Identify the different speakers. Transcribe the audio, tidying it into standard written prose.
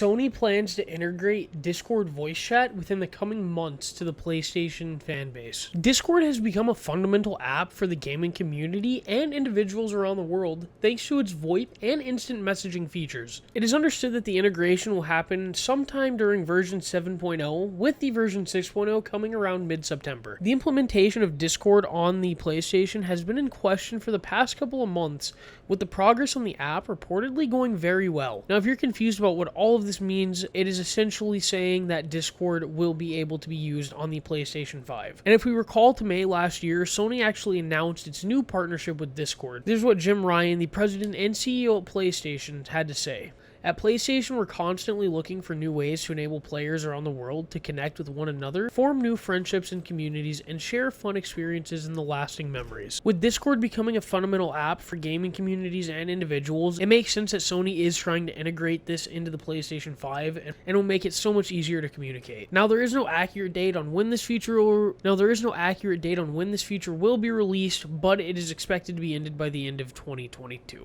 Speaker 1: Sony plans to integrate Discord voice chat within the coming months to the PlayStation fanbase. Discord has become a fundamental app for the gaming community and individuals around the world thanks to its VoIP and instant messaging features. It is understood that the integration will happen sometime during version 7.0, with the version 6.0 coming around mid-September. The implementation of Discord on the PlayStation has been in question for the past couple of months, with the progress on the app reportedly going very well. Now, if you're confused about what all of this means, it is essentially saying that Discord will be able to be used on the PlayStation 5. And if we recall to May last year, Sony actually announced its new partnership with Discord. This is what Jim Ryan, the president and CEO at PlayStation, had to say. At PlayStation, we're constantly looking for new ways to enable players around the world to connect with one another, form new friendships and communities, and share fun experiences and the lasting memories. With Discord becoming a fundamental app for gaming communities and individuals, it makes sense that Sony is trying to integrate this into the PlayStation 5 and will make it so much easier to communicate. Now, there is no accurate date on when this feature will be released, but it is expected to be ended by the end of 2022.